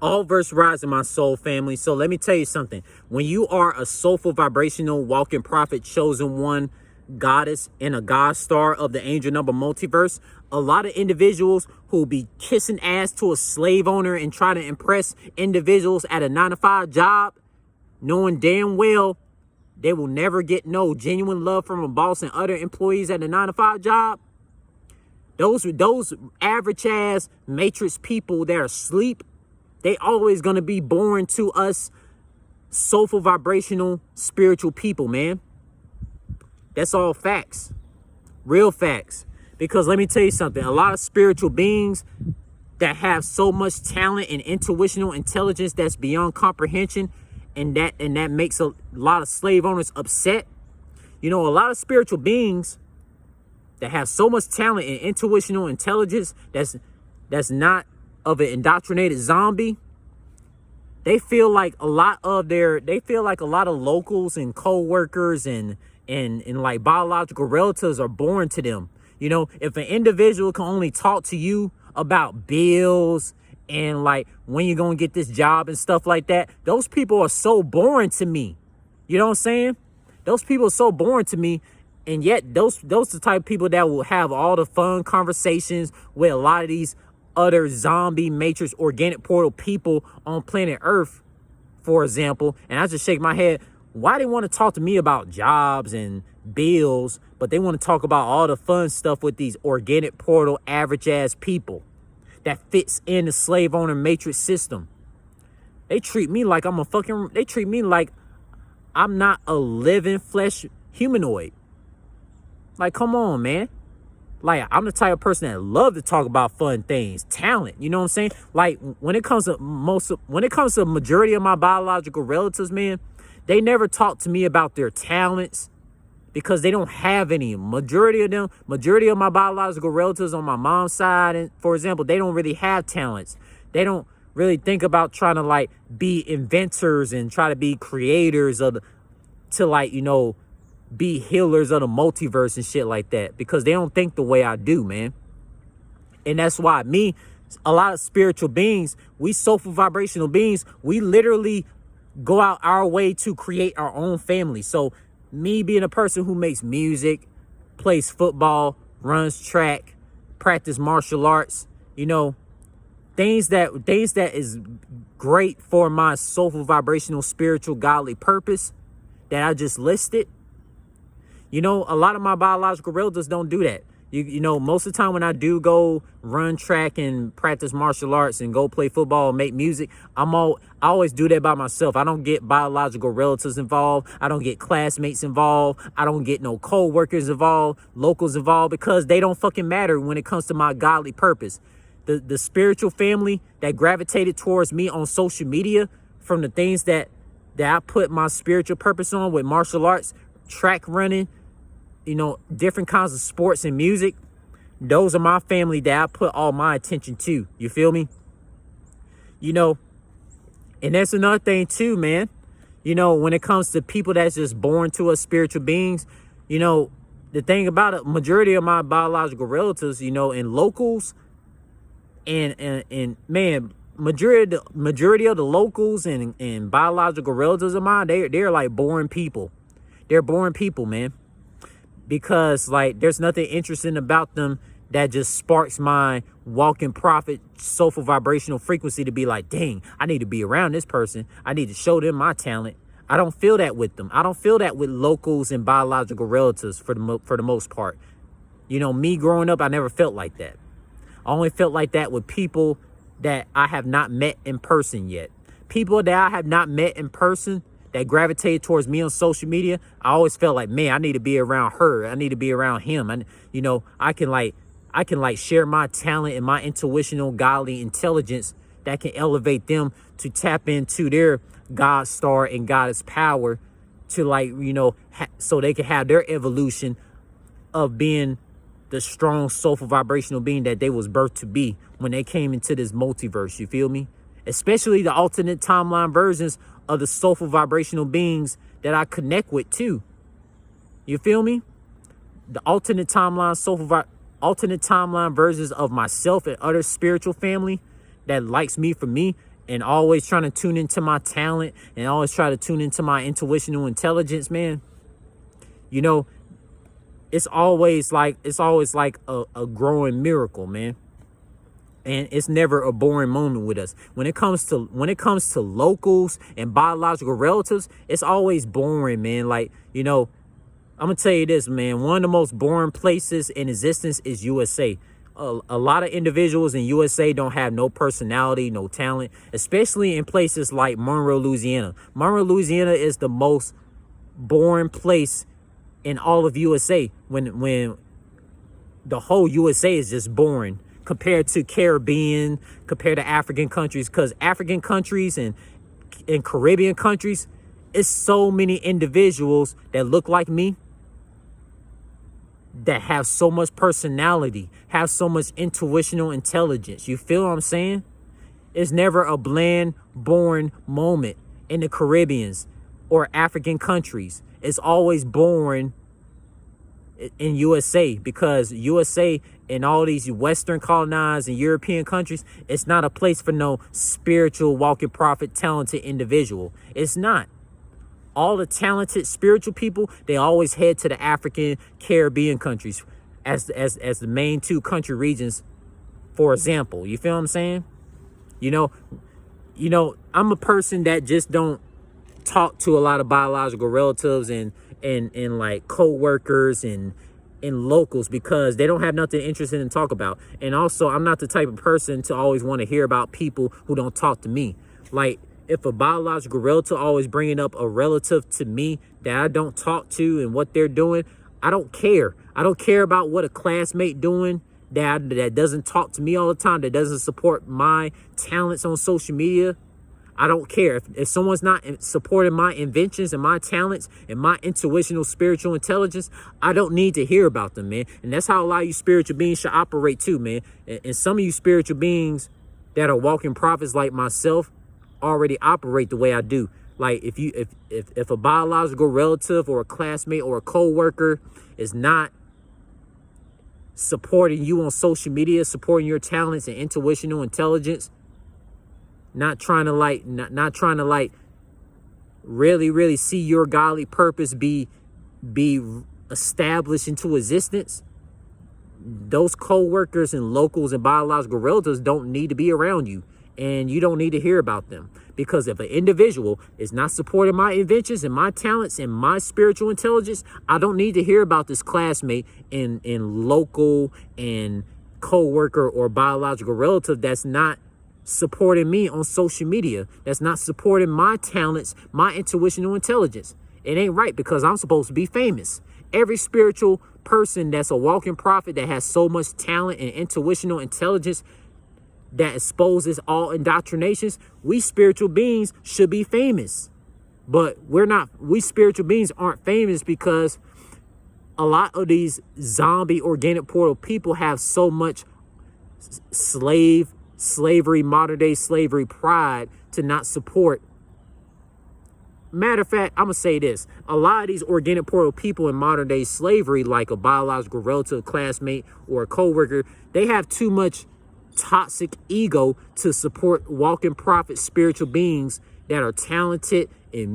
All verse rising, my soul family. So let me tell you something. When you are a soulful, vibrational, walking prophet, chosen one, goddess, and a god star of the angel number multiverse, a lot of individuals who be kissing ass to a slave owner and try to impress individuals at a 9-to-5 job, knowing damn well they will never get no genuine love from a boss and other employees at a 9-to-5 job. Those average ass matrix people that are asleep, they always gonna be born to us soulful, vibrational, spiritual people, man. That's all facts. Real facts. Because let me tell you something. A lot of spiritual beings that have so much talent and intuitional intelligence that's beyond comprehension, and that makes a lot of slave owners upset. You know, a lot of spiritual beings that have so much talent and intuitional intelligence that's not of an indoctrinated zombie, they feel like a lot of locals and co-workers and like biological relatives are born to them. You know, if an individual can only talk to you about bills and like when you're gonna get this job and stuff like that, those people are so boring to me. You know what I'm saying? Those people are so boring to me. And yet those are the type of people that will have all the fun conversations with a lot of these other zombie matrix organic portal people on planet Earth, for example. And I just shake my head. Why they want to talk to me about jobs and bills, but they want to talk about all the fun stuff with these organic portal average ass people that fits in the slave owner matrix system? They treat me like they treat me like I'm not a living flesh humanoid. Like, come on, man. Like, I'm the type of person that love to talk about fun things, talent. You know what I'm saying? Like, when it comes to majority of my biological relatives, man, they never talk to me about their talents because they don't have any. Majority of my biological relatives on my mom's side, and for example, they don't really have talents. They don't really think about trying to like be inventors and try to be creators be healers of the multiverse and shit like that, because they don't think the way I do, man. And that's why a lot of spiritual beings, we soulful vibrational beings, we literally go out our way to create our own family. So me being a person who makes music, plays football, runs track, practice martial arts, you know, things that is great for my soulful vibrational spiritual godly purpose that I just listed. You know, a lot of my biological relatives don't do that. You know, most of the time when I do go run track and practice martial arts and go play football and make music, I always do that by myself. I don't get biological relatives involved. I don't get classmates involved. I don't get no co-workers involved, locals involved, because they don't fucking matter when it comes to my godly purpose. The spiritual family that gravitated towards me on social media from the things that I put my spiritual purpose on with martial arts, track running, you know, different kinds of sports and music, those are my family that I put all my attention to. You feel me? You know, and that's another thing too, man. You know, when it comes to people that's just born to us spiritual beings, you know, the thing about it, majority of my biological relatives, you know, and locals and man, majority of the locals and biological relatives of mine, they're like boring people. They're boring people, man. Because like there's nothing interesting about them that just sparks my walking prophet soulful vibrational frequency to be like, dang, I need to be around this person. I need to show them my talent. I don't feel that with them. I don't feel that with locals and biological relatives for the most part. You know, me growing up, I never felt like that. I only felt like that with people that I have not met in person yet. People that I have not met in person that gravitated towards me on social media, I always felt like, man, I need to be around her. I need to be around him. And, you know, I can share my talent and my intuitional godly intelligence that can elevate them to tap into their God star and goddess power to like, you know, so they can have their evolution of being the strong soulful vibrational being that they was birthed to be when they came into this multiverse. You feel me? Especially the alternate timeline versions of the soulful vibrational beings that I connect with too. You feel me? The alternate timeline alternate timeline versions of myself and other spiritual family that likes me for me and always trying to tune into my talent and always try to tune into my intuitional intelligence, man, you know, it's always like a growing miracle, man. And it's never a boring moment with us. When it comes to locals and biological relatives, it's always boring, man. Like, you know, I'm gonna tell you this, man. One of the most boring places in existence is USA. A lot of individuals in USA don't have no personality, no talent, especially in places like Monroe, Louisiana. Monroe, Louisiana is the most boring place in all of USA. When the whole USA is just boring compared to Caribbean, compared to African countries, because African countries and Caribbean countries, it's so many individuals that look like me, that have so much personality, have so much intuitional intelligence. You feel what I'm saying? It's never a bland, boring moment in the Caribbeans or African countries. It's always boring in USA, because USA and all these Western colonized and European countries, it's not a place for no spiritual, walking prophet, talented individual. It's not. All the talented spiritual people, they always head to the African, Caribbean countries as the main two country regions, for example. You feel what I'm saying? You know, I'm a person that just don't talk to a lot of biological relatives and like co-workers and locals, because they don't have nothing interesting to talk about. And also, I'm not the type of person to always want to hear about people who don't talk to me. Like, if a biological relative always bringing up a relative to me that I don't talk to and what they're doing, I don't care. I don't care about what a classmate doing that doesn't talk to me all the time, that doesn't support my talents on social media. I don't care. If someone's not supporting my inventions and my talents and my intuitional spiritual intelligence, I don't need to hear about them, man. And that's how a lot of you spiritual beings should operate too, man. And some of you spiritual beings that are walking prophets like myself already operate the way I do. Like, if a biological relative or a classmate or a co-worker is not supporting you on social media, supporting your talents and intuitional intelligence, not trying to like really see your godly purpose be established into existence, those co-workers and locals and biological relatives don't need to be around you, and you don't need to hear about them. Because if an individual is not supporting my inventions and my talents and my spiritual intelligence, I don't need to hear about this classmate and local and co-worker or biological relative that's not supporting me on social media, that's not supporting my talents, my intuitional intelligence. It ain't right, because I'm supposed to be famous. Every spiritual person that's a walking prophet that has so much talent and intuitional intelligence that exposes all indoctrinations, we spiritual beings should be famous. But we're not. We spiritual beings aren't famous because a lot of these zombie organic portal people have so much slavery, modern day slavery pride to not support. Matter of fact, I'm gonna say this: a lot of these organic portal people in modern day slavery, like a biological relative, classmate, or a co-worker, they have too much toxic ego to support walking prophet spiritual beings that are talented